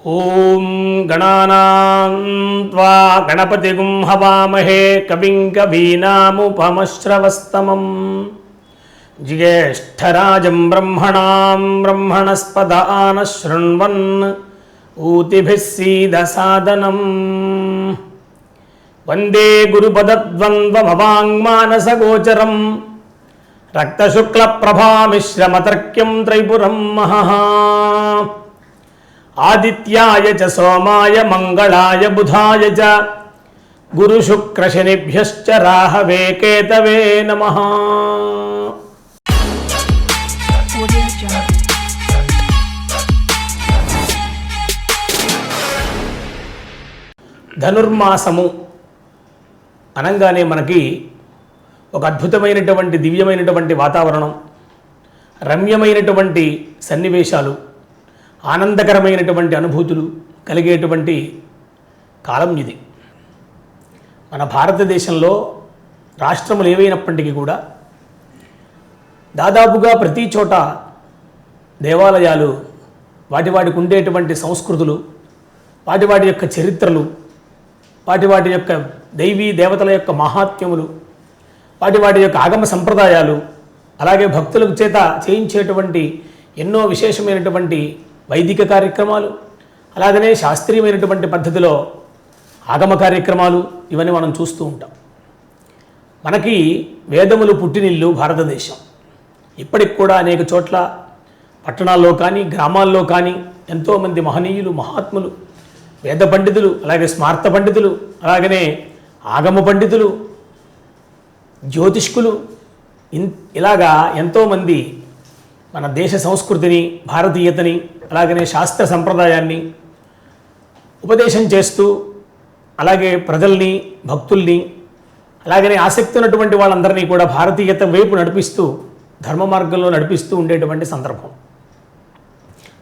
ఓం గణానాం త్వా గణపతిగుం హవామహే కవిం కవీనాముపమశ్రవస్తమం జ్యేష్ఠరాజం బ్రహ్మణాం బ్రహ్మణస్పద ఆనశృణ్వన్ ఊతిభిः సీదసాదనం వందే గురుపదద్వంద్వమవాङ्మానసగోచరం రక్తశుక్లప్రభామిశ్రమతర్క్యం త్రైపురం మహః ఆదిత్యాయ చ సోమాయ మంగళాయ బుధాయ చ గురుశుక్రశనిభ్యశ్చ రాహవే కేతవే నమః. ధనుర్మాసము అనగానే మనకి ఒక అద్భుతమైనటువంటి దివ్యమైనటువంటి వాతావరణం, రమ్యమైనటువంటి సన్నివేశాలు, ఆనందకరమైనటువంటి అనుభూతులు కలిగేటువంటి కాలం ఇది. మన భారతదేశంలో రాష్ట్రములు ఏవైనప్పటికీ కూడా దాదాపుగా ప్రతి చోట దేవాలయాలు వాటికి ఉండేటువంటి సంస్కృతులు, వాటి యొక్క చరిత్రలు, వాటి యొక్క దైవీ దేవతల యొక్క మహాత్మ్యములు, వాటి యొక్క ఆగమ సంప్రదాయాలు, అలాగే భక్తులకు చేత చేయించేటువంటి ఎన్నో విశేషమైనటువంటి వైదిక కార్యక్రమాలు, అలాగనే శాస్త్రీయమైనటువంటి పద్ధతిలో ఆగమ కార్యక్రమాలు, ఇవన్నీ మనం చూస్తూ ఉంటాం. మనకి వేదములు పుట్టినిల్లు భారతదేశం. ఇప్పటికి కూడా అనేక చోట్ల పట్టణాల్లో కానీ గ్రామాల్లో కానీ ఎంతోమంది మహనీయులు, మహాత్ములు, వేద పండితులు, అలాగే స్మార్త పండితులు, అలాగనే ఆగమ పండితులు, జ్యోతిష్కులు, ఇలాగా ఎంతోమంది మన దేశ సంస్కృతిని, భారతీయతని, అలాగనే శాస్త్ర సంప్రదాయాన్ని ఉపదేశం చేస్తూ, అలాగే ప్రజల్ని, భక్తుల్ని, అలాగనే ఆసక్తి ఉన్నటువంటి వాళ్ళందరినీ కూడా భారతీయత వైపు నడిపిస్తూ, ధర్మ మార్గంలో నడిపిస్తూ ఉండేటువంటి సందర్భం.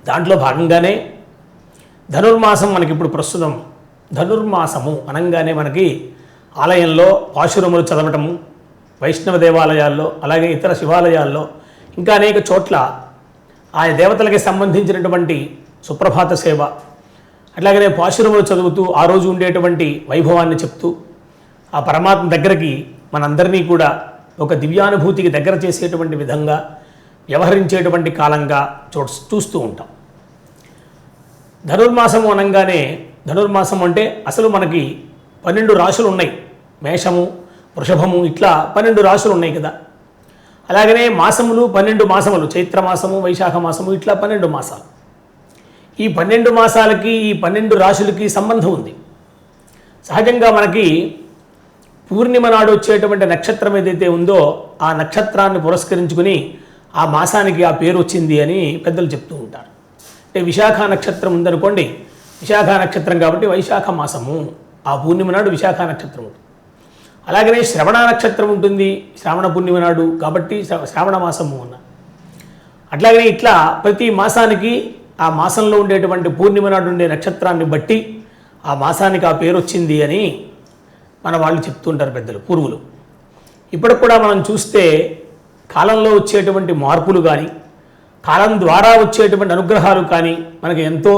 దాంట్లో భాగంగానే ధనుర్మాసం మనకి ఇప్పుడు ప్రస్తుతం. ధనుర్మాసము అనగానే మనకి ఆలయంలో పాశురములు చదవటము, వైష్ణవ దేవాలయాల్లో, అలాగే ఇతర శివాలయాల్లో, ఇంకా అనేక చోట్ల ఆయా దేవతలకి సంబంధించినటువంటి సుప్రభాత సేవ, అట్లాగనే పాశురములు చదువుతూ ఆ రోజు ఉండేటువంటి వైభవాన్ని చెప్తూ ఆ పరమాత్మ దగ్గరికి మనందరినీ కూడా ఒక దివ్యానుభూతికి దగ్గర చేసేటువంటి విధంగా వ్యవహరించేటువంటి కాలంగా చూస్తూ ఉంటాం. ధనుర్మాసము అనగానే, ధనుర్మాసం అంటే అసలు మనకి 12 రాశులు ఉన్నాయి. మేషము, వృషభము, ఇట్లా 12 రాశులు ఉన్నాయి కదా. అలాగనే మాసములు 12 మాసములు, చైత్రమాసము, వైశాఖ మాసము, ఇట్లా 12 మాసాలు. ఈ 12 మాసాలకి, ఈ 12 రాశులకి సంబంధం ఉంది. సహజంగా మనకి పూర్ణిమ నాడు వచ్చేటువంటి నక్షత్రం ఏదైతే ఉందో ఆ నక్షత్రాన్ని పురస్కరించుకుని ఆ మాసానికి ఆ పేరు వచ్చింది అని పెద్దలు చెప్తూ ఉంటారు. అంటే విశాఖ నక్షత్రం ఉందనుకోండి, విశాఖ నక్షత్రం కాబట్టి వైశాఖ మాసము, ఆ పూర్ణిమ నాడు విశాఖ నక్షత్రం ఉంటుంది. అలాగనే శ్రవణ నక్షత్రం ఉంటుంది శ్రావణ పూర్ణిమ నాడు, కాబట్టి శ్రావణ మాసము అన్న. అట్లాగనే ఇట్లా ప్రతి మాసానికి ఆ మాసంలో ఉండేటువంటి పూర్ణిమ నాడు ఉండే నక్షత్రాన్ని బట్టి ఆ మాసానికి ఆ పేరు వచ్చింది అని మన వాళ్ళు చెప్తుంటారు పెద్దలు, పూర్వులు. ఇప్పటికి కూడా మనం చూస్తే కాలంలో వచ్చేటువంటి మార్పులు కానీ, కాలం ద్వారా వచ్చేటువంటి అనుగ్రహాలు కానీ మనకి ఎంతో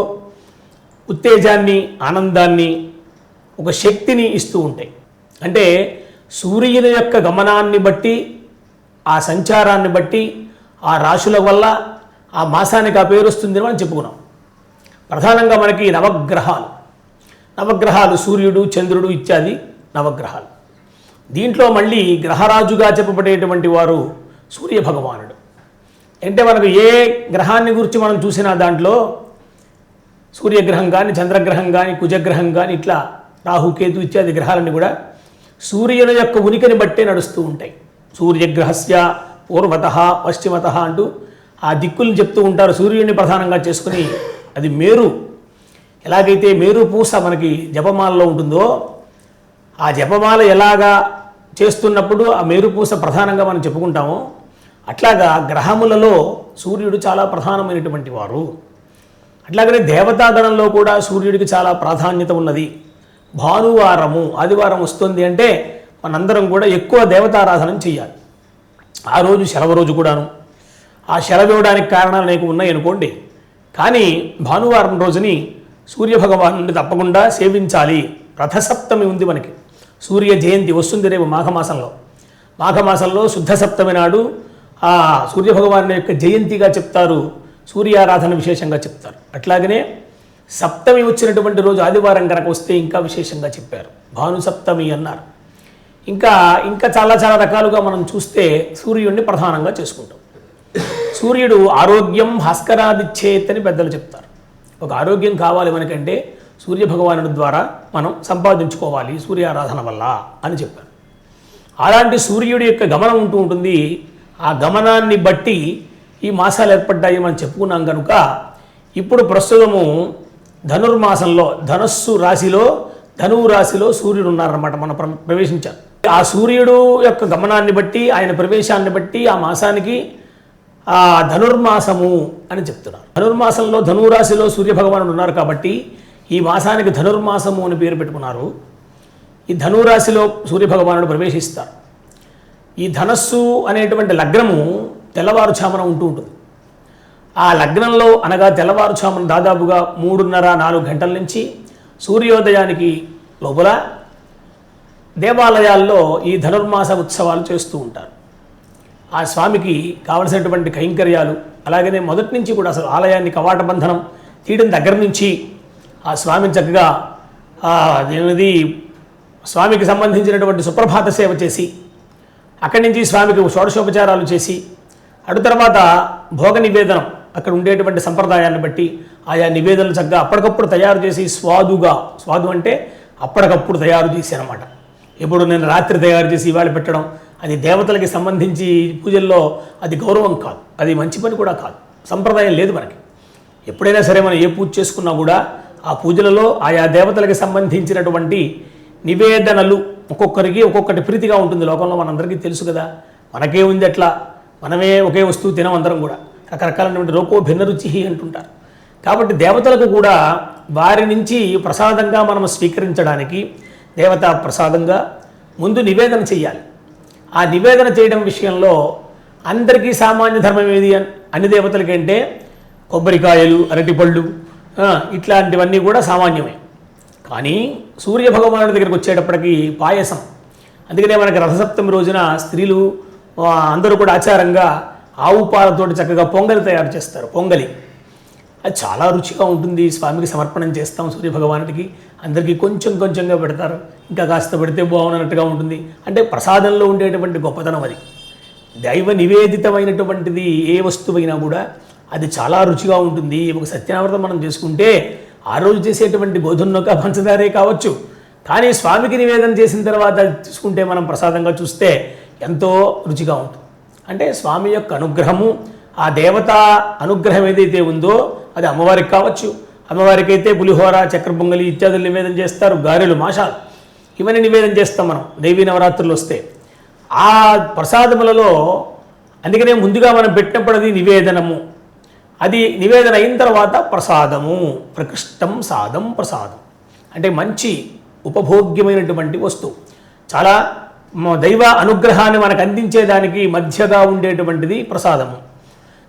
ఉత్తేజాన్ని, ఆనందాన్ని, ఒక శక్తిని ఇస్తూ ఉంటాయి. అంటే సూర్యుని యొక్క గమనాన్ని బట్టి, ఆ సంచారాన్ని బట్టి, ఆ రాశుల వల్ల ఆ మాసానికి ఆ పేరు వస్తుందని మనం చెప్పుకున్నాం. ప్రధానంగా మనకి నవగ్రహాలు సూర్యుడు, చంద్రుడు ఇత్యాది నవగ్రహాలు. దీంట్లో మళ్ళీ గ్రహరాజుగా చెప్పబడేటువంటి వారు సూర్య భగవానుడు. అంటే మనకు ఏ గ్రహాన్ని గురించి మనం చూసినా దాంట్లో సూర్యగ్రహం కానీ, చంద్రగ్రహం కానీ, కుజగ్రహం కానీ, ఇట్లా రాహుకేతు ఇత్యాది గ్రహాలన్నీ కూడా సూర్యుని యొక్క ఉనికిని బట్టే నడుస్తూ ఉంటాయి. సూర్యగ్రహస్య పూర్వత పశ్చిమత అంటూ ఆ దిక్కుల్ని చెప్తూ ఉంటారు. సూర్యుడిని ప్రధానంగా చేసుకుని అది మేరు, ఎలాగైతే మేరు పూస మనకి జపమాలలో ఉంటుందో, ఆ జపమాల ఎలాగా చేస్తున్నప్పుడు ఆ మేరు పూస ప్రధానంగా మనం చెప్పుకుంటామో, అట్లాగా గ్రహములలో సూర్యుడు చాలా ప్రధానమైనటువంటి వారు. అట్లాగనే దేవతాగణంలో కూడా సూర్యుడికి చాలా ప్రాధాన్యత ఉన్నది. భానువారము, ఆదివారం వస్తుంది అంటే మనందరం కూడా ఎక్కువ దేవతారాధన చేయాలి. ఆ రోజు సెలవు రోజు కూడాను. ఆ సెలవు ఇవ్వడానికి కారణాలు అనేక ఉన్నాయి అనుకోండి, కానీ భానువారం రోజుని సూర్యభగవాను తప్పకుండా సేవించాలి. రథసప్తమి ఉంది మనకి, సూర్య జయంతి వస్తుంది రేపు మాఘమాసంలో శుద్ధ సప్తమి నాడు ఆ సూర్యభగవాను యొక్క జయంతిగా చెప్తారు, సూర్యారాధన విశేషంగా చెప్తారు. అట్లాగనే సప్తమి వచ్చినటువంటి రోజు ఆదివారం కనుక వస్తే ఇంకా విశేషంగా చెప్పారు, భాను సప్తమి అన్నారు. ఇంకా చాలా రకాలుగా మనం చూస్తే సూర్యుడిని ప్రధానంగా చేసుకుంటాం. సూర్యుడు ఆరోగ్యం భాస్కరాదిచ్చేత్ అని పెద్దలు చెప్తారు. ఒక ఆరోగ్యం కావాలి మనకంటే సూర్యభగవానుడి ద్వారా మనం సంపాదించుకోవాలి సూర్యారాధన వల్ల అని చెప్పారు. అలాంటి సూర్యుడి యొక్క గమనం ఉంటుంది. ఆ గమనాన్ని బట్టి ఈ మాసాలు ఏర్పడ్డాయి మనం చెప్పుకున్నాం కనుక ఇప్పుడు ప్రస్తుతము ధనుర్మాసంలో ధనువు రాశిలో సూర్యుడు ఉన్నారన్నమాట. మనం ప్రవేశించారు. ఆ సూర్యుడు యొక్క గమనాన్ని బట్టి, ఆయన ప్రవేశాన్ని బట్టి ఆ మాసానికి ఆ ధనుర్మాసము అని చెప్తున్నారు. ధనుర్మాసంలో ధనురాశిలో సూర్యభగవానుడు ఉన్నారు కాబట్టి ఈ మాసానికి ధనుర్మాసము అని పేరు పెట్టుకున్నారు. ఈ ధనురాశిలో సూర్యభగవానుడు ప్రవేశిస్తారు. ఈ ధనస్సు అనేటువంటి లగ్నము తెల్లవారుఛామున ఉంటుంది. ఆ లగ్నంలో అనగా తెల్లవారుఛామున దాదాపుగా 3:30-4 గంటల నుంచి సూర్యోదయానికి లోపల దేవాలయాల్లో ఈ ధనుర్మాస ఉత్సవాలు చేస్తూ ఉంటారు. ఆ స్వామికి కావలసినటువంటి కైంకర్యాలు, అలాగనే మొదటి నుంచి కూడా అసలు ఆలయాన్ని కవాట బంధనం తీయడం దగ్గర నుంచి ఆ స్వామిని చక్కగా స్వామికి సంబంధించినటువంటి సుప్రభాత సేవ చేసి, అక్కడి నుంచి స్వామికి షోడశోపచారాలు చేసి, అటు తర్వాత భోగ నివేదనం అక్కడ ఉండేటువంటి సంప్రదాయాన్ని బట్టి ఆయా నివేదనలు చక్కగా అప్పటికప్పుడు తయారు చేసి స్వాదు అంటే అప్పటికప్పుడు తయారు చేసి అనమాట. ఎప్పుడు నేను రాత్రి తయారు చేసి ఇవాళ పెట్టడం అది దేవతలకి సంబంధించి పూజల్లో అది గౌరవం కాదు, అది మంచి పని కూడా కాదు, సంప్రదాయం లేదు మనకి. ఎప్పుడైనా సరే మనం ఏ పూజ చేసుకున్నా కూడా ఆ పూజలలో ఆయా దేవతలకి సంబంధించినటువంటి నివేదనలు ఒక్కొక్కరికి ఒక్కొక్కటి ప్రీతిగా ఉంటుంది. లోకంలో మనందరికీ తెలుసు కదా, మనకే ఉంది అట్లా, మనమే ఒకే వస్తువు తినం అందరం కూడా, రకరకాలైనటువంటి లోకో భిన్న రుచి అంటుంటారు. కాబట్టి దేవతలకు కూడా వారి నుంచి ప్రసాదంగా మనం స్వీకరించడానికి దేవతా ప్రసాదంగా ముందు నివేదన చేయాలి. ఆ నివేదన చేయడం విషయంలో అందరికీ సామాన్య ధర్మం ఏది అన్ని దేవతలకంటే కొబ్బరికాయలు, అరటిపళ్ళు ఇట్లాంటివన్నీ కూడా సామాన్యమే. కానీ సూర్యభగవానుడి దగ్గరికి వచ్చేటప్పటికి పాయసం. అందుకనే మనకి రథసప్తమి రోజున స్త్రీలు అందరూ కూడా ఆచారంగా ఆవు పాలతోటి చక్కగా పొంగలి తయారు చేస్తారు. పొంగలి అది చాలా రుచిగా ఉంటుంది. స్వామికి సమర్పణం చేస్తాం సూర్యభగవానుడికి, అందరికీ కొంచెంగా పెడతారు. ఇంకా కాస్త పెడితే బాగున్నట్టుగా ఉంటుంది. అంటే ప్రసాదంలో ఉండేటువంటి గొప్పతనం అది. దైవ నివేదితమైనటువంటిది ఏ వస్తువైనా కూడా అది చాలా రుచిగా ఉంటుంది. ఒక సత్యనావ్రతం మనం చేసుకుంటే ఆ రోజు చేసేటువంటి గోధుమనొక పంచదారే కావచ్చు, కానీ స్వామికి నివేదన చేసిన తర్వాత తీసుకుంటే మనం ప్రసాదంగా చూస్తే ఎంతో రుచిగా ఉంటుంది. అంటే స్వామి యొక్క అనుగ్రహము, ఆ దేవత అనుగ్రహం ఏదైతే ఉందో అది అమ్మవారికి కావచ్చు. అమ్మవారికి అయితే పులిహోర, చక్కెర పొంగలి ఇత్యాదులు నివేదన చేస్తారు. గారెలు, మాషాలు ఇవన్నీ నివేదన చేస్తాం మనం దేవీ నవరాత్రులు వస్తే. ఆ ప్రసాదములలో అందుకనే ముందుగా మనం పెట్టినప్పుడు అది నివేదనము, అది నివేదన అయిన తర్వాత ప్రసాదము. ప్రకృష్టం సాదం ప్రసాదం అంటే మంచి ఉపభోగ్యమైనటువంటి వస్తువు, చాలా దైవ అనుగ్రహాన్ని మనకు అందించేదానికి మధ్యగా ఉండేటువంటిది ప్రసాదము.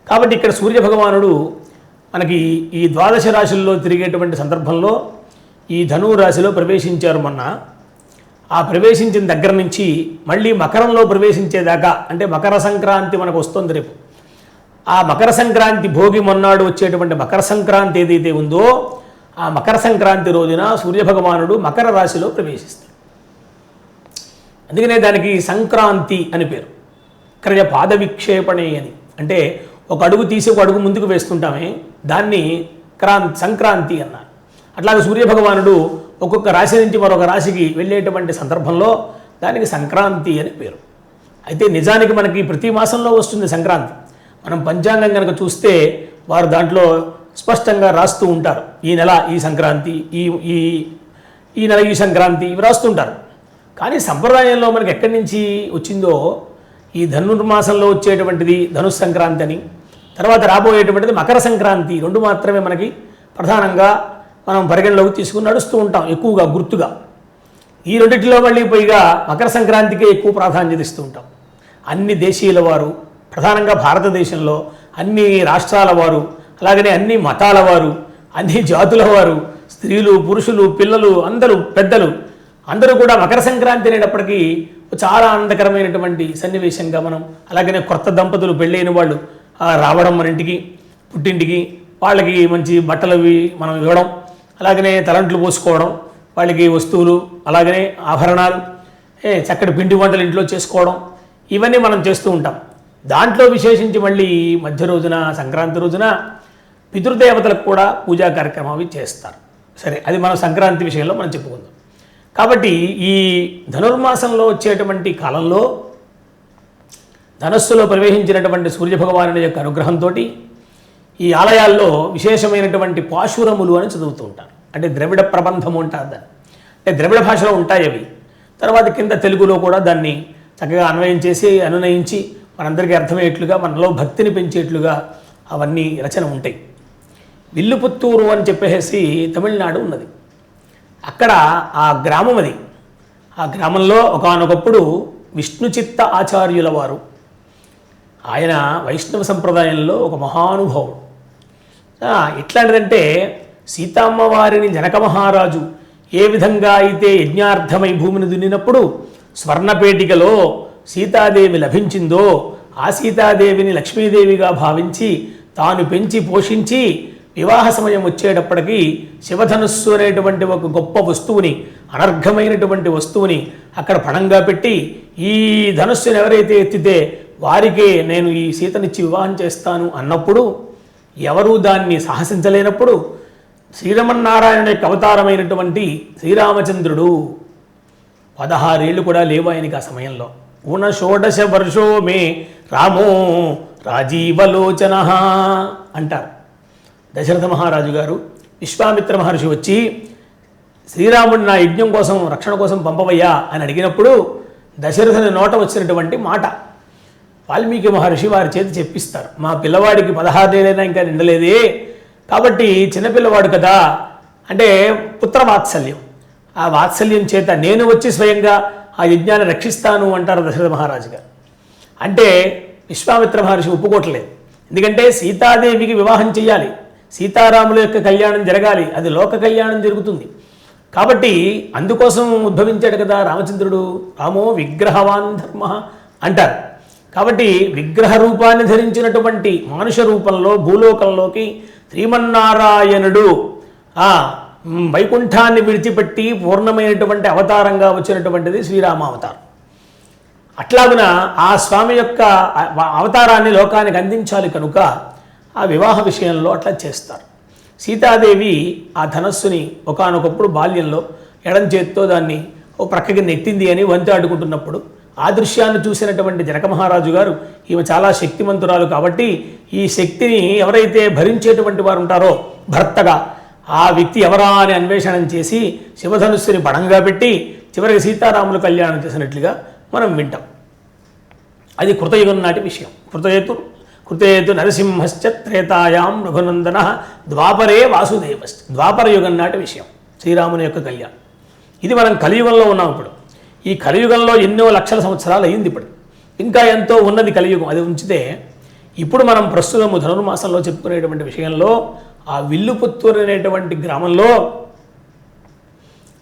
కాబట్టి ఇక్కడ సూర్యభగవానుడు మనకి ఈ 12 రాశుల్లో తిరిగేటువంటి సందర్భంలో ఈ ధనువు రాశిలో ప్రవేశించారు మొన్న. ఆ ప్రవేశించిన దగ్గర నుంచి మళ్ళీ మకరంలో ప్రవేశించేదాకా, అంటే మకర సంక్రాంతి మనకు వస్తుంది రేపు. ఆ మకర సంక్రాంతి భోగి మొన్నాడు వచ్చేటువంటి మకర సంక్రాంతి ఏదైతే ఉందో ఆ మకర సంక్రాంతి రోజున సూర్యభగవానుడు మకర రాశిలో ప్రవేశిస్తాడు. అందుకనే దానికి సంక్రాంతి అని పేరు. క్రయ పాద విక్షేపణే అని, అంటే ఒక అడుగు తీసి ఒక అడుగు ముందుకు వేస్తుంటామే, దాన్ని సంక్రాంతి అన్నారు. అట్లాగే సూర్యభగవానుడు ఒక్కొక్క రాశి నుంచి మరొక రాశికి వెళ్ళేటువంటి సందర్భంలో దానికి సంక్రాంతి అని పేరు. అయితే నిజానికి మనకి ప్రతి మాసంలో వస్తుంది సంక్రాంతి. మనం పంచాంగం కనుక చూస్తే వారు దాంట్లో స్పష్టంగా రాస్తూ ఉంటారు, ఈ నెల ఈ సంక్రాంతి, ఈ నెల ఈ సంక్రాంతి ఇవి రాస్తుంటారు. కానీ సంప్రదాయంలో మనకి ఎక్కడి నుంచి వచ్చిందో ఈ ధనుర్మాసంలో వచ్చేటువంటిది ధనుస్ సంక్రాంతి అని, తర్వాత రాబోయేటువంటిది మకర సంక్రాంతి, రెండు మాత్రమే మనకి ప్రధానంగా మనం పరిగణలోకి తీసుకుని నడుస్తూ ఉంటాం ఎక్కువగా గుర్తుగా. ఈ రెండింటిలో మళ్ళీ పైగా మకర సంక్రాంతికే ఎక్కువ ప్రాధాన్యత ఇస్తూ ఉంటాం. అన్ని దేశీయుల వారు, ప్రధానంగా భారతదేశంలో అన్ని రాష్ట్రాల వారు, అలాగనే అన్ని మతాల వారు, అన్ని జాతుల వారు, స్త్రీలు, పురుషులు, పిల్లలు, అందరూ పెద్దలు అందరూ కూడా మకర సంక్రాంతి అనేటప్పటికీ చాలా ఆనందకరమైనటువంటి సన్నివేశంగా మనం, అలాగనే కొత్త దంపతులు పెళ్ళైన వాళ్ళు రావడం మన ఇంటికి, పుట్టింటికి, వాళ్ళకి మంచి బట్టలవి మనం ఇవ్వడం, అలాగనే తలంట్లు పోసుకోవడం, వాళ్ళకి వస్తువులు, అలాగనే ఆభరణాలు, చక్కటి పిండి వంటలు ఇంట్లో చేసుకోవడం, ఇవన్నీ మనం చేస్తూ ఉంటాం. దాంట్లో విశేషించి మళ్ళీ మధ్య రోజున, సంక్రాంతి రోజున పితృదేవతలకు కూడా పూజా కార్యక్రమం అవి చేస్తారు. సరే, అది మనం సంక్రాంతి విషయంలో మనం చెప్పుకుందాం. కాబట్టి ఈ ధనుర్మాసంలో వచ్చేటువంటి కాలంలో ధనస్సులో ప్రవేశించినటువంటి సూర్యభగవానుని యొక్క అనుగ్రహంతో ఈ ఆలయాల్లో విశేషమైనటువంటి పాశురములు అని చదువుతూ ఉంటారు. అంటే ద్రవిడ ప్రబంధము అంటారు దాన్ని. అంటే ద్రవిడ భాషలో ఉంటాయి అవి. తర్వాత కింద తెలుగులో కూడా దాన్ని చక్కగా అన్వయం చేసి అనునయించి మనందరికీ అర్థమయ్యేట్లుగా, మనలో భక్తిని పెంచేట్లుగా అవన్నీ రచన ఉంటాయి. విల్లుపుత్తూరు అని చెప్పేసి తమిళనాడు ఉన్నది. అక్కడ ఆ గ్రామం అది. ఆ గ్రామంలో ఒకానొకప్పుడు విష్ణుచిత్త ఆచార్యుల వారు, ఆయన వైష్ణవ సంప్రదాయంలో ఒక మహానుభావుడు. ఎట్లాంటిదంటే సీతమ్మ వారిని జనక మహారాజు ఏ విధంగా అయితే యజ్ఞార్థమై భూమిని దున్నినప్పుడు స్వర్ణపేటికలో సీతాదేవి లభించిందో ఆ సీతాదేవిని లక్ష్మీదేవిగా భావించి తాను పెంచి పోషించి వివాహ సమయం వచ్చేటప్పటికీ శివధనుస్సు అనేటువంటి ఒక గొప్ప వస్తువుని, అనర్ఘమైనటువంటి వస్తువుని అక్కడ పణంగా పెట్టి ఈ ధనుస్సును ఎవరైతే ఎత్తితే వారికే నేను ఈ సీతనిచ్చి వివాహం చేస్తాను అన్నప్పుడు ఎవరూ దాన్ని సాహసించలేనప్పుడు శ్రీరమన్నారాయణ యొక్క అవతారమైనటువంటి శ్రీరామచంద్రుడు 16 ఏళ్ళు కూడా లేవు ఆయనకి ఆ సమయంలో. ఊన షోడశ వర్షో మే రామో రాజీవలోచన అంటారు. దశరథ మహారాజు గారు విశ్వామిత్ర మహర్షి వచ్చి శ్రీరాముడిని నా యజ్ఞం కోసం, రక్షణ కోసం పంపవయ్యా అని అడిగినప్పుడు దశరథుని నోట వచ్చినటువంటి మాట వాల్మీకి మహర్షి వారి చేతి చెప్పిస్తారు. మా పిల్లవాడికి 16 ఏళ్ళైనా ఇంకా నిండలేదే, కాబట్టి చిన్నపిల్లవాడు కదా, అంటే పుత్రవాత్సల్యం, ఆ వాత్సల్యం చేత నేను వచ్చి స్వయంగా ఆ యజ్ఞాన్ని రక్షిస్తాను అంటారు దశరథ మహారాజు గారు. అంటే విశ్వామిత్ర మహర్షి ఒప్పుకోవట్లేదు. ఎందుకంటే సీతాదేవికి వివాహం చేయాలి, సీతారాముల యొక్క కళ్యాణం జరగాలి, అది లోక కళ్యాణం జరుగుతుంది. కాబట్టి అందుకోసం ఉద్భవించాడు కదా రామచంద్రుడు. రామో విగ్రహవాన్ ధర్మ అంటారు. కాబట్టి విగ్రహ రూపాన్ని ధరించినటువంటి మానుష రూపంలో భూలోకంలోకి శ్రీమన్నారాయణుడు వైకుంఠాన్ని విడిచిపెట్టి పూర్ణమైనటువంటి అవతారంగా వచ్చినటువంటిది శ్రీరామావతారం. అట్లాగున ఆ స్వామి యొక్క అవతారాన్ని లోకానికి అందించాలి కనుక ఆ వివాహ విషయంలో అట్లా చేస్తారు. సీతాదేవి ఆ ధనస్సుని ఒకానొకప్పుడు బాల్యంలో ఎడం చేత్తో దాన్ని ఓ ప్రక్కకి నెట్టింది అని వంతె ఆడుకుంటున్నప్పుడు ఆ దృశ్యాన్ని చూసినటువంటి జనక మహారాజు గారు ఈమె చాలా శక్తిమంతురాలు కాబట్టి ఈ శక్తిని ఎవరైతే భరించేటువంటి వారు ఉంటారో భర్తగా ఆ వ్యక్తి ఎవరా అని అన్వేషణం చేసి శివధనుస్సుని పడంగా పెట్టి చివరికి సీతారాములు కళ్యాణం చేసినట్లుగా మనం వింటాం. అది కృతయుగం నాటి విషయం. కృతేతు నరసింహశ్చ త్రేతాయాం రఘునందన ద్వాపరే వాసుదేవశ్చ, ద్వాపర యుగం నాటి విషయం శ్రీరాముని యొక్క కళ్యాణం. ఇది మనం కలియుగంలో ఉన్నాం. ఇప్పుడు ఈ కలియుగంలో ఎన్నో లక్షల సంవత్సరాలు అయింది. ఇప్పుడు ఇంకా ఎంతో ఉన్నది కలియుగం. అది ఉంచితే ఇప్పుడు మనం ప్రస్తుతము ధనుర్మాసంలో చెప్పుకునేటువంటి విషయంలో ఆ విల్లుపుత్తూరు అనేటువంటి గ్రామంలో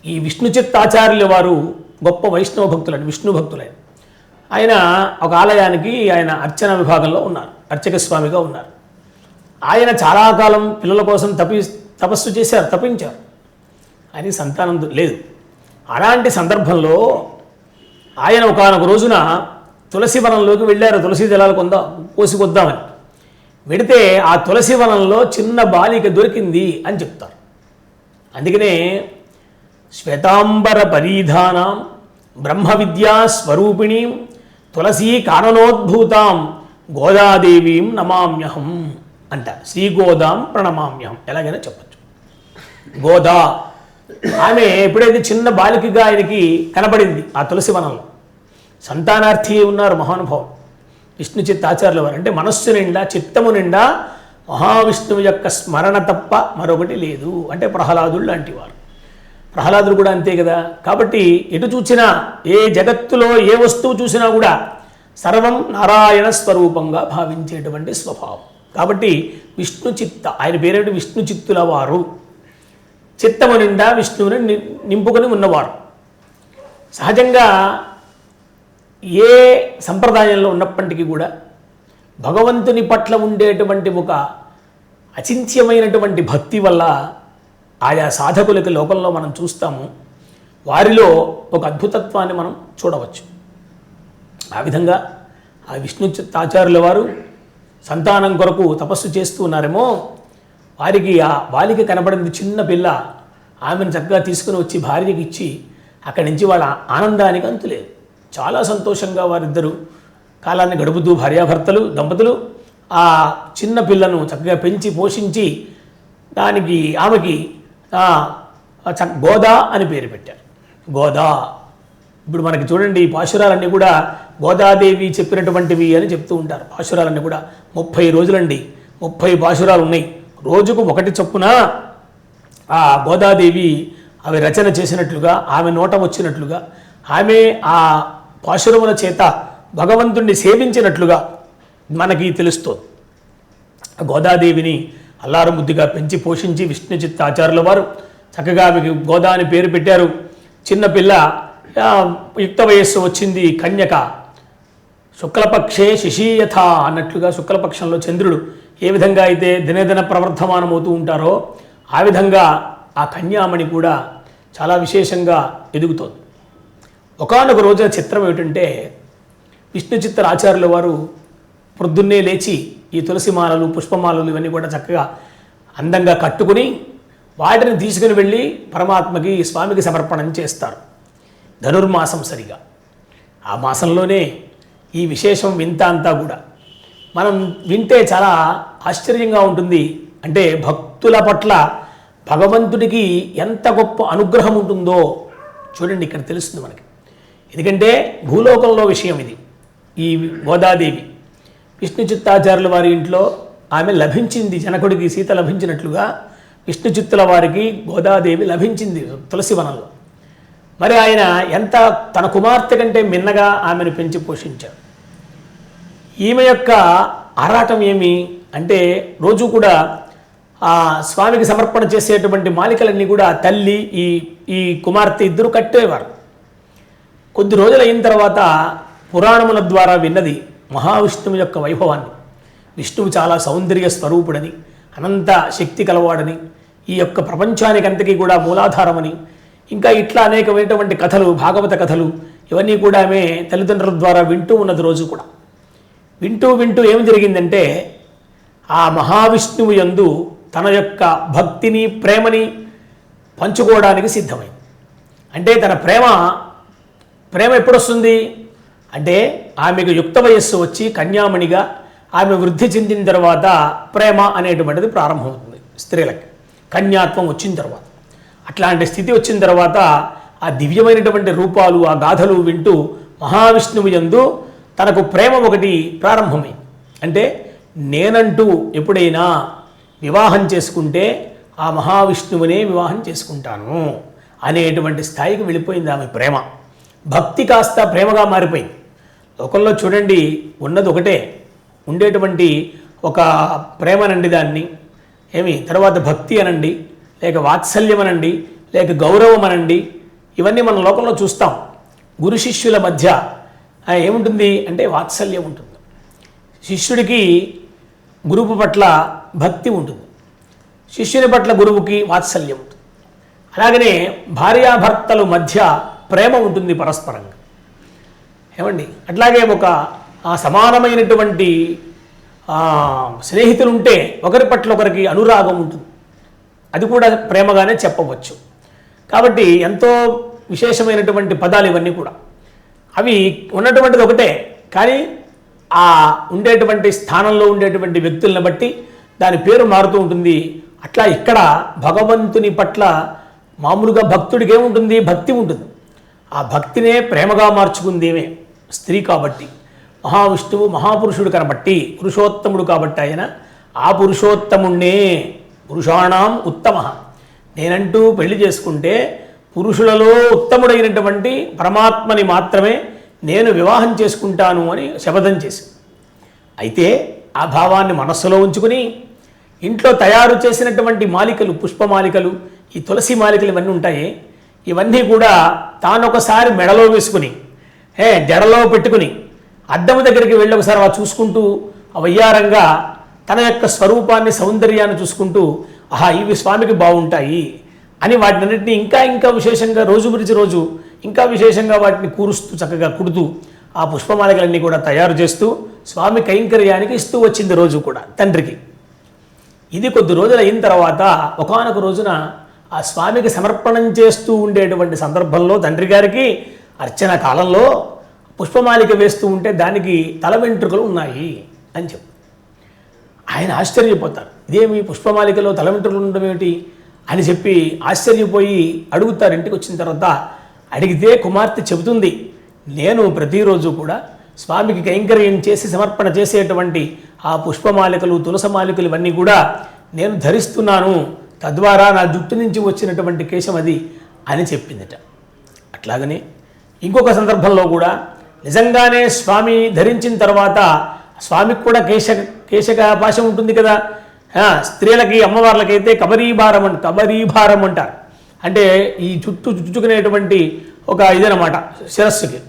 ఈ విష్ణుచిత్తాచార్యుల వారు గొప్ప వైష్ణవ భక్తులని, విష్ణు భక్తులైన ఆయన ఒక ఆలయానికి ఆయన అర్చన విభాగంలో ఉన్నారు, అర్చక స్వామిగా ఉన్నారు. ఆయన చాలా కాలం పిల్లల కోసం తపస్సు చేశారు, తపించారు. ఆయనకి సంతానం లేదు. అలాంటి సందర్భంలో ఆయన ఒకానొక రోజున తులసి వనంలోకి వెళ్ళారు. తులసి దళాలు కోసుకొద్దామని వెడితే ఆ తులసి వనంలో చిన్న బాలిక దొరికింది అని చెప్తారు. అందుకనే శ్వేతాంబర పరిధానాం బ్రహ్మ విద్యా స్వరూపిణీం తులసీ కారణోద్భూతాం గోదాదేవీం నమామ్యహం అంట. శ్రీగోదాం ప్రణమామ్యహం ఎలాగైనా చెప్పచ్చు. గోదా ఆమె ఎప్పుడైతే చిన్న బాలికగా ఆయనకి కనబడింది ఆ తులసి వనంలో, సంతానార్థి ఉన్నారు మహానుభావులు విష్ణుచిత్తాచార్యుల వారు. అంటే మనస్సు నిండా, చిత్తము నిండా మహావిష్ణువు యొక్క స్మరణ తప్ప మరొకటి లేదు. అంటే ప్రహ్లాదుడు లాంటి వారు. ప్రహ్లాదుడు కూడా అంతే కదా. కాబట్టి ఎటు చూసినా, ఏ జగత్తులో ఏ వస్తువు చూసినా కూడా సర్వం నారాయణ స్వరూపంగా భావించేటువంటి స్వభావం. కాబట్టి విష్ణుచిత్త, ఆయన పేరేంటి విష్ణుచిత్తుల వారు. చిత్తము నిండా విష్ణువుని నింపుకొని ఉన్నవారు. సహజంగా ఏ సంప్రదాయంలో ఉన్నప్పటికీ కూడా భగవంతుని పట్ల ఉండేటువంటి ఒక అచింత్యమైనటువంటి భక్తి వల్ల ఆయా సాధకులకి లోకంలో మనం చూస్తాము, వారిలో ఒక అద్భుతత్వాన్ని మనం చూడవచ్చు. ఆ విధంగా ఆ విష్ణు చిత్తాచార్యుల వారు సంతానం కొరకు తపస్సు చేస్తూ ఉన్నారేమో, వారికి ఆ బాలిక కనబడింది చిన్న పిల్ల, ఆమెను చక్కగా తీసుకుని వచ్చి భార్యకి ఇచ్చి అక్కడి నుంచి వాళ్ళ ఆనందానికి అంతులేదు. చాలా సంతోషంగా వారిద్దరూ కాలాన్ని గడుపుతూ భార్యాభర్తలు దంపతులు ఆ చిన్న పిల్లను చక్కగా పెంచి పోషించి దానికి ఆమెకి గోదా అని పేరు పెట్టారు. గోదా. ఇప్పుడు మనకి చూడండి, ఈ పాశురాలన్నీ కూడా గోదాదేవి చెప్పినటువంటివి అని చెప్తూ ఉంటారు. పాశురాలన్నీ కూడా 30 రోజులండి, 30 పాశురాలు ఉన్నాయి. రోజుకు ఒకటి చొప్పున ఆ గోదాదేవి అవి రచన చేసినట్లుగా, ఆమె నోట వచ్చినట్లుగా, ఆమె ఆ పాశురముల చేత భగవంతుణ్ణి సేవించినట్లుగా మనకి తెలుస్తుంది. గోదాదేవిని అల్లారు ముద్దుగా పెంచి పోషించి విష్ణు చిత్తాచార్యుల వారు చక్కగా ఆమెకి గోదా అని పేరు పెట్టారు. చిన్నపిల్ల యుక్త వయస్సు వచ్చింది, కన్యక. శుక్లపక్షే శిశీయథ అన్నట్లుగా శుక్లపక్షంలో చంద్రుడు ఏ విధంగా అయితే దినదిన ప్రవర్ధమానమవుతూ ఉంటారో ఆ విధంగా ఆ కన్యామణి కూడా చాలా విశేషంగా ఎదుగుతోంది. ఒకానొక రోజున చిత్రం ఏమిటంటే, విష్ణు చిత్తర ఆచార్యుల వారు ప్రొద్దున్నే లేచి ఈ తులసిమాలలు పుష్పమాలలు ఇవన్నీ కూడా చక్కగా అందంగా కట్టుకుని వాటిని తీసుకుని వెళ్ళి పరమాత్మకి స్వామికి సమర్పణం చేస్తారు. ధనుర్మాసం సరిగా ఆ మాసంలోనే ఈ విశేషం వింత అంతా కూడా మనం వింటే చాలా ఆశ్చర్యంగా ఉంటుంది. అంటే భక్తుల పట్ల భగవంతుడికి ఎంత గొప్ప అనుగ్రహం ఉంటుందో చూడండి, ఇక్కడ తెలుస్తుంది మనకి. ఎందుకంటే భూలోకంలో విషయం ఇది. ఈ గోదాదేవి విష్ణు చిత్తాచార్యుల వారి ఇంట్లో ఆమె లభించింది. జనకుడికి సీత లభించినట్లుగా విష్ణు చిత్తుల వారికి గోదాదేవి లభించింది తులసివనంలో. మరి ఆయన ఎంత తన కుమార్తె కంటే మిన్నగా ఆమెను పెంచి పోషించారు. ఈమె యొక్క ఆరాటం ఏమి అంటే, రోజు కూడా ఆ స్వామికి సమర్పణ చేసేటువంటి మాలికలన్నీ కూడా తల్లి ఈ కుమార్తె ఇద్దరు కట్టేవారు. కొద్ది రోజులు అయిన తర్వాత పురాణముల ద్వారా విన్నది మహావిష్ణువు యొక్క వైభవాన్ని. విష్ణువు చాలా సౌందర్య స్వరూపుడని, అనంత శక్తి కలవాడని, ఈ యొక్క ప్రపంచానికంతకీ కూడా మూలాధారమని, ఇంకా ఇట్లా అనేకమైనటువంటి కథలు, భాగవత కథలు ఇవన్నీ కూడా ఆమె తల్లిదండ్రుల ద్వారా వింటూ ఉన్నది. రోజు కూడా వింటూ ఏం జరిగిందంటే, ఆ మహావిష్ణువు యందు తన యొక్క భక్తిని ప్రేమని పంచుకోవడానికి సిద్ధమైంది. అంటే తన ప్రేమ ఎప్పుడు వస్తుంది అంటే, ఆమెకు యుక్త వయస్సు వచ్చి కన్యామణిగా ఆమె వృద్ధి చెందిన తర్వాత ప్రేమ అనేటువంటిది ప్రారంభమవుతుంది స్త్రీలకి. కన్యాత్వం వచ్చిన తర్వాత, అట్లాంటి స్థితి వచ్చిన తర్వాత ఆ దివ్యమైనటువంటి రూపాలు, ఆ గాథలు వింటూ మహావిష్ణువు యందు తనకు ప్రేమ ఒకటి ప్రారంభమైంది. అంటే నేనంటూ ఎప్పుడైనా వివాహం చేసుకుంటే ఆ మహావిష్ణువునే వివాహం చేసుకుంటాను అనేటువంటి స్థాయికి వెళ్ళిపోయింది ఆమె ప్రేమ. భక్తి కాస్త ప్రేమగా మారిపోయింది. లోకంలో చూడండి, ఉన్నది ఒకటే, ఉండేటువంటి ఒక ప్రేమనండి దాన్ని తర్వాత భక్తి అనండి, లేక వాత్సల్యం అనండి, లేక గౌరవం అనండి, ఇవన్నీ మన లోకంలో చూస్తాం. గురు శిష్యుల మధ్య ఏముంటుంది అంటే వాత్సల్యం ఉంటుంది. శిష్యుడికి గురువు పట్ల భక్తి ఉంటుంది, శిష్యుని పట్ల గురువుకి వాత్సల్యం ఉంటుంది. అలాగనే భార్యాభర్తల మధ్య ప్రేమ ఉంటుంది పరస్పరంగా. అట్లాగే ఒక సమానమైనటువంటి స్నేహితులు ఉంటే ఒకరి పట్ల ఒకరికి అనురాగం ఉంటుంది, అది కూడా ప్రేమగానే చెప్పవచ్చు. కాబట్టి ఎంతో విశేషమైనటువంటి పదాలు ఇవన్నీ కూడా. అవి ఉన్నటువంటిది ఒకటే, కానీ ఆ ఉండేటువంటి స్థానంలో ఉండేటువంటి వ్యక్తులను బట్టి దాని పేరు మారుతూ ఉంటుంది. అట్లా ఇక్కడ భగవంతుని పట్ల మామూలుగా భక్తుడికి ఏముంటుంది, భక్తి ఉంటుంది. ఆ భక్తినే ప్రేమగా మార్చుకుందేమే స్త్రీ కాబట్టి. మహావిష్ణువు మహాపురుషుడు కాబట్టి, పురుషోత్తముడు కాబట్టి ఆయన ఆ పురుషోత్తముణ్ణే పురుషాణం ఉత్తమ, నేనంటూ పెళ్లి చేసుకుంటే పురుషులలో ఉత్తముడైనటువంటి పరమాత్మని మాత్రమే నేను వివాహం చేసుకుంటాను అని శపథం చేసి, అయితే ఆ భావాన్ని మనస్సులో ఉంచుకుని ఇంట్లో తయారు చేసినటువంటి మాలికలు, పుష్పమాలికలు ఈ తులసి మాలికలు ఇవన్నీ ఉంటాయి, ఇవన్నీ కూడా తాను ఒకసారి మెడలో వేసుకుని జడలో పెట్టుకుని అద్దం దగ్గరికి వెళ్ళి ఒకసారి అలా చూసుకుంటూ వయ్యారంగా తన యొక్క స్వరూపాన్ని సౌందర్యాన్ని చూసుకుంటూ ఆహా ఇవి స్వామికి బాగుంటాయి అని వాటినన్నింటినీ ఇంకా ఇంకా విశేషంగా రోజు గురించి రోజు ఇంకా విశేషంగా వాటిని కూరుస్తూ చక్కగా కుడుతూ ఆ పుష్పమాలికలన్నీ కూడా తయారు చేస్తూ స్వామి కైంకర్యానికి ఇస్తూ వచ్చింది రోజు కూడా తండ్రికి. ఇది కొద్ది రోజులు అయిన తర్వాత ఒకానొక రోజున ఆ స్వామికి సమర్పణం చేస్తూ ఉండేటువంటి సందర్భంలో తండ్రి గారికి అర్చన కాలంలో పుష్పమాలిక వేస్తూ ఉంటే దానికి తల వెంట్రుకలు ఉన్నాయి అని చెప్పు. ఆయన ఆశ్చర్యపోతారు, ఇదేమి పుష్పమాలికలో తల వెంట్రుకలు ఉండడం ఏమిటి అని చెప్పి ఆశ్చర్యపోయి అడుగుతారు. ఇంటికి వచ్చిన తర్వాత అడిగితే కుమార్తె చెబుతుంది, నేను ప్రతిరోజు కూడా స్వామికి కైంకర్యం చేసి సమర్పణ చేసేటువంటి ఆ పుష్పమాలికలు తులసమాలికలు ఇవన్నీ కూడా నేను ధరిస్తున్నాను, తద్వారా నా జుట్టు నుంచి వచ్చినటువంటి కేశం అది అని చెప్పిందట. అట్లాగనే ఇంకొక సందర్భంలో కూడా నిజంగానే స్వామి ధరించిన తర్వాత స్వామికి కూడా కేశపాశం ఉంటుంది కదా, స్త్రీలకి అమ్మవార్లకైతే కబరీభారం అంటారు. అంటే ఈ చుట్టుకునేటువంటి ఒక ఇదనమాట, శిరస్సుకి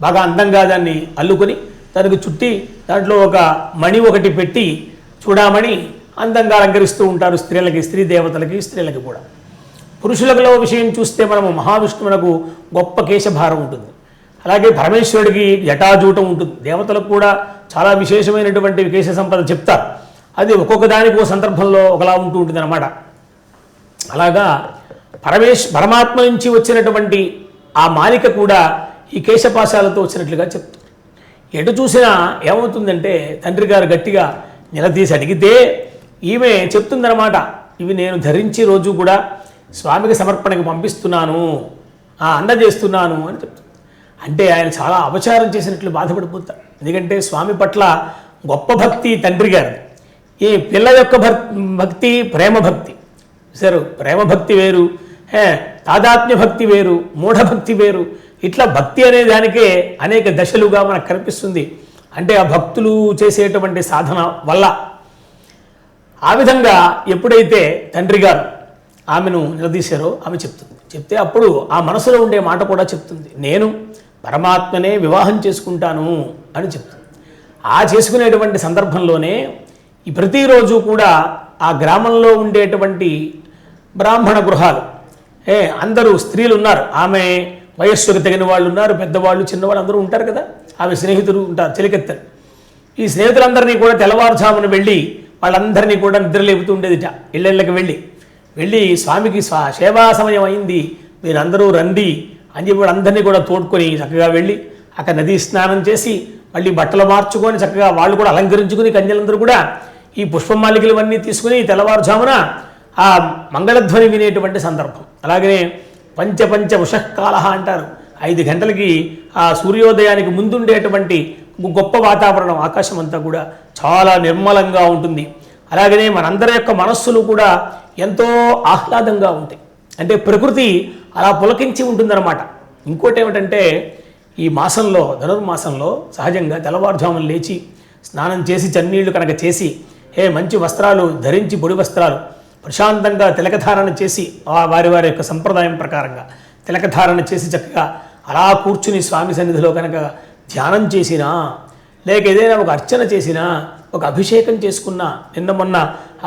బాగా అందంగా దాన్ని అల్లుకొని దానికి చుట్టి దాంట్లో ఒక మణి ఒకటి పెట్టి చూడమని అందంగా అలంకరిస్తూ ఉంటారు స్త్రీలకి, స్త్రీ దేవతలకి, స్త్రీలకి కూడా. పురుషులలో విషయం చూస్తే మనము మహావిష్ణువునకు గొప్ప కేశభారం ఉంటుంది, అలాగే పరమేశ్వరుడికి జటాజూటం ఉంటుంది. దేవతలకు కూడా చాలా విశేషమైనటువంటి కేశ సంపద చెప్తారు, అది ఒక్కొక్క దానికి ఒక సందర్భంలో ఒకలా ఉంటూ ఉంటుంది అన్నమాట. అలాగా పరమాత్మ నుంచి వచ్చినటువంటి ఆ మాలిక కూడా ఈ కేశపాశాలతో వచ్చినట్లుగా చెప్తారు. ఎటు చూసినా ఏమవుతుందంటే తండ్రి గారు గట్టిగా నిలదీసి అడిగితే ఈమె చెప్తుందన్నమాట, ఇవి నేను ధరించి రోజు కూడా స్వామికి సమర్పణకి పంపిస్తున్నాను, అందజేస్తున్నాను అని చెప్తుంది. అంటే ఆయన చాలా అపచారం చేసినట్లు బాధపడిపోతారు. ఎందుకంటే స్వామి పట్ల గొప్ప భక్తి తండ్రి గారు. ఈ పిల్ల యొక్క భక్తి ప్రేమ భక్తి సరే, ప్రేమ భక్తి వేరు, తాదాత్మ్య భక్తి వేరు, మూఢభక్తి వేరు. ఇట్లా భక్తి అనే దానికే అనేక దశలుగా మనకు కనిపిస్తుంది. అంటే ఆ భక్తులు చేసేటువంటి సాధన వల్ల ఆ విధంగా ఎప్పుడైతే తండ్రి గారు ఆమెను నిలదీశారో ఆమె చెప్తే అప్పుడు ఆ మనసులో ఉండే మాట కూడా చెప్తుంది, నేను పరమాత్మనే వివాహం చేసుకుంటాను అని చెప్తుంది. ఆ చేసుకునేటువంటి సందర్భంలోనే ఈ ప్రతిరోజు కూడా ఆ గ్రామంలో ఉండేటువంటి బ్రాహ్మణ గృహాలు అందరూ స్త్రీలు ఉన్నారు, ఆమె వయస్సుకు తగిన వాళ్ళు ఉన్నారు, పెద్దవాళ్ళు చిన్నవాళ్ళు అందరూ ఉంటారు కదా, ఆమె స్నేహితులు ఉంటారు, చెలికెత్తలు. ఈ స్నేహితులందరినీ కూడా తెల్లవారుజామున వెళ్ళి వాళ్ళందరినీ కూడా నిద్రలేపుతూ ఉండేదిట. ఇళ్ళకి వెళ్ళి స్వామికి సేవా సమయం అయింది, మీరందరూ రండి అని చెప్పి వాళ్ళందరినీ కూడా తోడుకొని చక్కగా వెళ్ళి అక్కడ నదీ స్నానం చేసి మళ్ళీ బట్టలు మార్చుకొని చక్కగా వాళ్ళు కూడా అలంకరించుకుని కన్యలందరూ కూడా ఈ పుష్పమాలికలు ఇవన్నీ తీసుకుని తెల్లవారుజామున ఆ మంగళధ్వని వినేటువంటి సందర్భం. అలాగనే పంచ ఉషకాల అంటారు, 5 గంటలకి ఆ సూర్యోదయానికి ముందుండేటువంటి గొప్ప వాతావరణం, ఆకాశం అంతా కూడా చాలా నిర్మలంగా ఉంటుంది. అలాగనే మనందరి యొక్క మనస్సులు కూడా ఎంతో ఆహ్లాదంగా ఉంటాయి. అంటే ప్రకృతి అలా పులకించి ఉంటుందన్నమాట. ఇంకోటి ఏమిటంటే ఈ మాసంలో, ధనుర్మాసంలో సహజంగా తెల్లవారుజామున లేచి స్నానం చేసి చన్నీళ్లు కనుక చేసి మంచి వస్త్రాలు ధరించి, పొడి వస్త్రాలు ప్రశాంతంగా తిలకధారణ చేసి వారి యొక్క సంప్రదాయం ప్రకారంగా తిలకధారణ చేసి చక్కగా అలా కూర్చుని స్వామి సన్నిధిలో కనుక ధ్యానం చేసినా, లేక ఏదైనా ఒక అర్చన చేసినా, ఒక అభిషేకం చేసుకున్నా, నిన్న మొన్న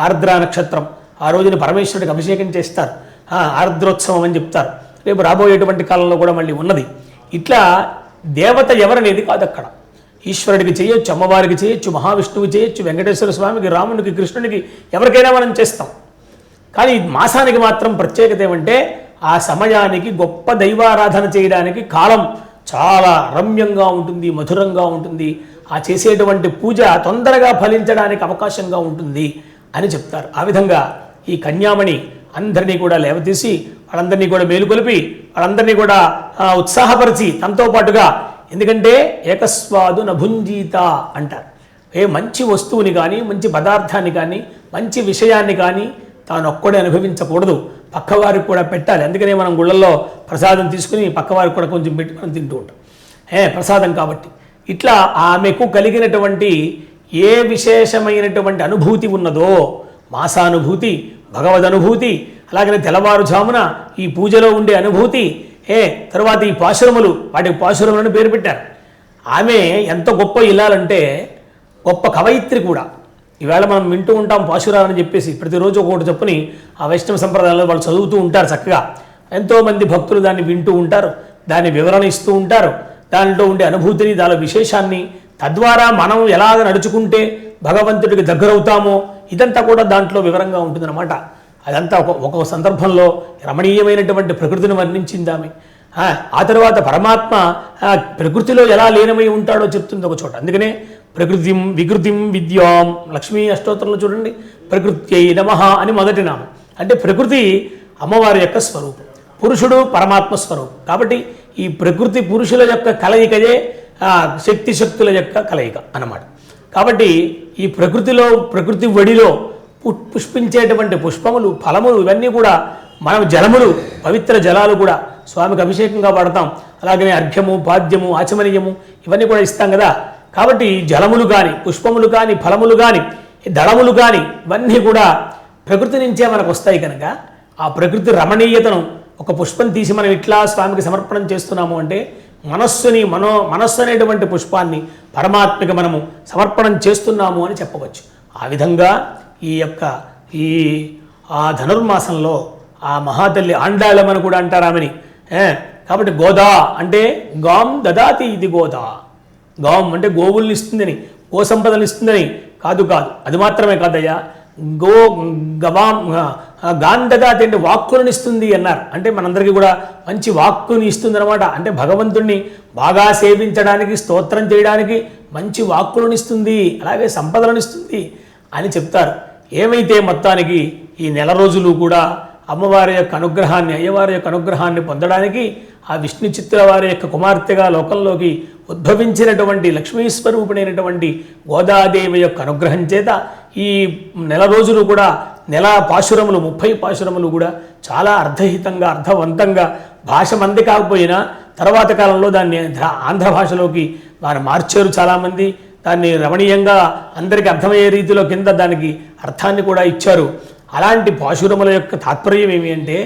ఆర్ద్ర నక్షత్రం ఆ రోజున పరమేశ్వరుడికి అభిషేకం చేస్తారు, ఆర్ద్రోత్సవం అని చెప్తారు. రేపు రాబోయేటువంటి కాలంలో కూడా మళ్ళీ ఉన్నది. ఇట్లా దేవత ఎవరనేది కాదు, అక్కడ ఈశ్వరుడికి చేయొచ్చు, అమ్మవారికి చేయొచ్చు, మహావిష్ణువుకి చేయొచ్చు, వెంకటేశ్వర స్వామికి, రామునికి, కృష్ణునికి, ఎవరికైనా మనం చేస్తాం. కానీ మాసానికి మాత్రం ప్రత్యేకత ఏమంటే ఆ సమయానికి గొప్ప దైవారాధన చేయడానికి కాలం చాలా రమ్యంగా ఉంటుంది, మధురంగా ఉంటుంది. ఆ చేసేటువంటి పూజ తొందరగా ఫలించడానికి అవకాశంగా ఉంటుంది అని చెప్తారు. ఆ విధంగా ఈ కన్యామణి అందరినీ కూడా లేవతీసి వాళ్ళందరినీ కూడా మేలుకొలిపి వాళ్ళందరినీ కూడా ఉత్సాహపరిచి తనతో పాటుగా, ఎందుకంటే ఏకస్వాదు నభుంజీత అంటారు, మంచి వస్తువుని కానీ, మంచి పదార్థాన్ని కానీ, మంచి విషయాన్ని కానీ తాను ఒక్కడే అనుభవించకూడదు, పక్కవారికి కూడా పెట్టాలి. అందుకనే మనం గుళ్ళల్లో ప్రసాదం తీసుకుని పక్కవారికి కూడా కొంచెం పెట్టి మనం తింటూ ఉంటాం, ప్రసాదం కాబట్టి. ఇట్లా ఆమెకు కలిగినటువంటి ఏ విశేషమైనటువంటి అనుభూతి ఉన్నదో, మాసానుభూతి, భగవద్ అనుభూతి, అలాగనే తెల్లవారుజామున ఈ పూజలో ఉండే అనుభూతి, తర్వాత ఈ పాశురములు, వాటికి పాశురములను పేరు పెట్టారు. ఆమె ఎంత గొప్ప ఇల్లాలంటే గొప్ప కవయిత్రి కూడా. ఈవేళ మనం వింటూ ఉంటాం పాశురాలని చెప్పేసి, ప్రతిరోజు ఒక్కొక్కటి చెప్పుని ఆ వైష్ణవ సంప్రదాయంలో వాళ్ళు చదువుతూ ఉంటారు చక్కగా. ఎంతోమంది భక్తులు దాన్ని వింటూ ఉంటారు, దాన్ని వివరణ ఇస్తూ ఉంటారు, దానిలో ఉండే అనుభూతిని, దాని విశేషాన్ని, తద్వారా మనం ఎలాగ నడుచుకుంటే భగవంతుడికి దగ్గరవుతామో ఇదంతా కూడా దాంట్లో వివరంగా ఉంటుందన్నమాట. అదంతా ఒక సందర్భంలో రమణీయమైనటువంటి ప్రకృతిని వర్ణించింది ఆమె. ఆ తర్వాత పరమాత్మ ప్రకృతిలో ఎలా లీనమై ఉంటాడో చెప్తుంది ఒక చోట. అందుకనే ప్రకృతిం వికృతిం విద్యాం, లక్ష్మీ అష్టోత్తరంలో చూడండి, ప్రకృత్యై నమః అని మొదటి నామం. అంటే ప్రకృతి అమ్మవారి యొక్క స్వరూపం, పురుషుడు పరమాత్మ స్వరూపం. కాబట్టి ఈ ప్రకృతి పురుషుల యొక్క కలయికయే శక్తుల యొక్క కలయిక అన్నమాట. కాబట్టి ఈ ప్రకృతిలో, ప్రకృతి ఒడిలో పుష్పించేటువంటి పుష్పములు, ఫలములు, ఇవన్నీ కూడా మనం జలములు, పవిత్ర జలాలు కూడా స్వామికి అభిషేకంగా వాడతాం. అలాగనే అర్ఘ్యము, పాద్యము, ఆచమనీయము ఇవన్నీ కూడా ఇస్తాం కదా. కాబట్టి జలములు కానీ, పుష్పములు కానీ, ఫలములు కానీ, దళములు కానీ ఇవన్నీ కూడా ప్రకృతి నుంచే మనకు వస్తాయి కనుక ఆ ప్రకృతి రమణీయతను ఒక పుష్పం తీసి మనం ఇట్లా స్వామికి సమర్పణం చేస్తున్నాము అంటే మనస్సు అనేటువంటి పుష్పాన్ని పరమాత్మకి మనము సమర్పణం చేస్తున్నాము అని చెప్పవచ్చు. ఆ విధంగా ఆ ధనుర్మాసంలో ఆ మహాతల్లి ఆండాళమని కూడా అంటారు ఆమెని. కాబట్టి గోదా అంటే గాం దదాతి, ఇది గోదా. గాం అంటే గోవుల్ని ఇస్తుందని, గో సంపదలు ఇస్తుందని కాదు. అది మాత్రమే కాదయ్యా, గవాం గాంధదాతి అంటే వాక్కులను ఇస్తుంది అన్నారు. అంటే మనందరికీ కూడా మంచి వాక్కుని ఇస్తుంది అనమాట. అంటే భగవంతుణ్ణి బాగా సేవించడానికి, స్తోత్రం చేయడానికి మంచి వాక్కులను ఇస్తుంది, అలాగే సంపదలను ఇస్తుంది అని చెప్తారు. ఏమైతే మొత్తానికి ఈ నెల రోజులు కూడా అమ్మవారి యొక్క అనుగ్రహాన్ని, అయ్యవారి యొక్క అనుగ్రహాన్ని పొందడానికి ఆ విష్ణు చిత్ర వారి యొక్క కుమార్తెగా లోకంలోకి ఉద్భవించినటువంటి లక్ష్మీస్వరూపిణైనటువంటి గోదాదేవి యొక్క అనుగ్రహం చేత ఈ నెల రోజులు కూడా, నెల పాశురములు 30 పాశురములు కూడా చాలా అర్థహితంగా, అర్థవంతంగా, భాష మంది కాకపోయినా తర్వాత కాలంలో దాన్ని ఆంధ్ర భాషలోకి వారు మార్చారు చాలామంది. దాన్ని రమణీయంగా అందరికీ అర్థమయ్యే రీతిలో కింద దానికి అర్థాన్ని కూడా ఇచ్చారు. అలాంటి పాశురముల యొక్క తాత్పర్యం ఏమి అంటే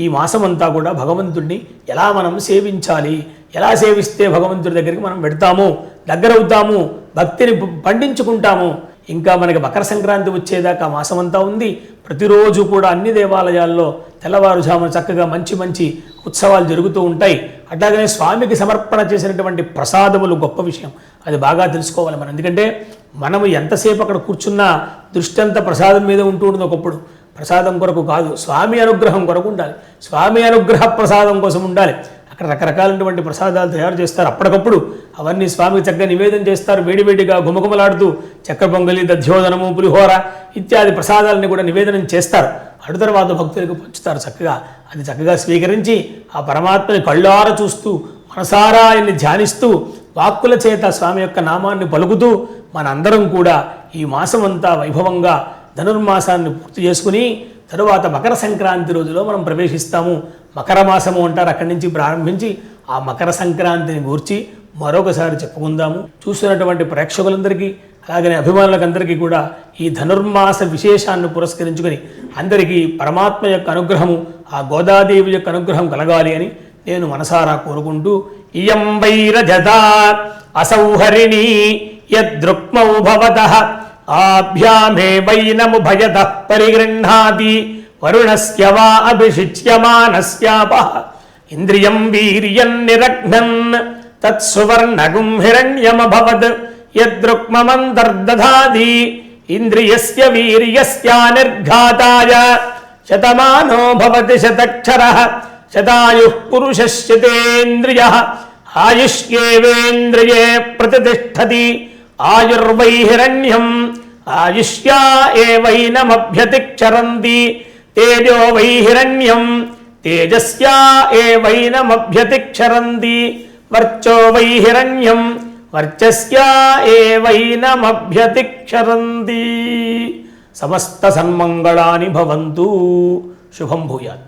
ఈ మాసం అంతా కూడా భగవంతుడిని ఎలా మనం సేవించాలి, ఎలా సేవిస్తే భగవంతుడి దగ్గరికి మనం పెడతాము, దగ్గరవుతాము, భక్తిని పండించుకుంటాము. ఇంకా మనకి మకర సంక్రాంతి వచ్చేదాకా మాసమంతా ఉంది. ప్రతిరోజు కూడా అన్ని దేవాలయాల్లో తెల్లవారుజామున చక్కగా మంచి మంచి ఉత్సవాలు జరుగుతూ ఉంటాయి. అట్లాగనే స్వామికి సమర్పణ చేసినటువంటి ప్రసాదములు గొప్ప విషయం, అది బాగా తెలుసుకోవాలి మనం. ఎందుకంటే మనము ఎంతసేపు అక్కడ కూర్చున్నా దృష్టి అంతా ప్రసాదం మీద ఉంటూ ఉంటుంది. ఒకప్పుడు ప్రసాదం కొరకు కాదు, స్వామి అనుగ్రహం కొరకు ఉండాలి, స్వామి అనుగ్రహ ప్రసాదం కోసం ఉండాలి. అక్కడ రకరకాలైనటువంటి ప్రసాదాలు తయారు చేస్తారు. అప్పటికప్పుడు అవన్నీ స్వామికి చక్కగా నివేదన చేస్తారు. వేడివేడిగా గుమగుమలాడుతూ చక్కెర పొంగలి, దధ్యోదనము, పులిహోర ఇత్యాది ప్రసాదాలని కూడా నివేదనం చేస్తారు. అటు తర్వాత భక్తులకు పంచుతారు చక్కగా. అది చక్కగా స్వీకరించి ఆ పరమాత్మని కళ్ళార చూస్తూ, మనసారా ఆయన్ని ధ్యానిస్తూ, వాక్కుల చేత స్వామి యొక్క నామాన్ని పలుకుతూ మనందరం కూడా ఈ మాసం అంతా వైభవంగా ధనుర్మాసాన్ని పూర్తి చేసుకుని తరువాత మకర సంక్రాంతి రోజులో మనం ప్రవేశిస్తాము. మకర మాసము అంటారు. అక్కడి నుంచి ప్రారంభించి ఆ మకర సంక్రాంతిని గూర్చి మరొకసారి చెప్పుకుందాము. చూస్తున్నటువంటి ప్రేక్షకులందరికీ అలాగనే అభిమానులకందరికీ కూడా ఈ ధనుర్మాస విశేషాన్ని పురస్కరించుకొని అందరికీ పరమాత్మ యొక్క అనుగ్రహము, ఆ గోదాదేవి యొక్క అనుగ్రహం కలగాలి అని నేను మనసారా కోరుకుంటూ, ఇయం వైరజతా అసౌహరిణీ యద్రుక్మౌ భవతః ఆభ్యామే వైనముభయతః పరిగృహ్ణాతి వరుణస్య వా అభిషిచ్యమానస్యాపః ఇంద్రియం వీర్యం నిరగ్నన్ తత్సువర్ణగుం హిరణ్యమభవద్ యద్రుక్మమంతర్దధాతి ఇంద్రియస్య వీర్యస్య నిర్ఘాతాయ శతమానో భవతి శతక్షరః శతాయుః పురుషశ్శతేంద్రియః ఆయుష్యేవేంద్రియే ప్రతిష్టతి ఆయుర్వై హిరణ్యం ఆయుష్యా ఏవైనమభ్యతిక్షరంతి తేజో వై హిరణ్యం తేజస్యా ఏవైనమభ్యతిక్షరంతి వర్చో వై హిరణ్యం వర్చస్యా ఏవైనమభ్యతిక్షరంతి. సమస్త సన్మంగళాని భవంతు. శుభం భూయాత్.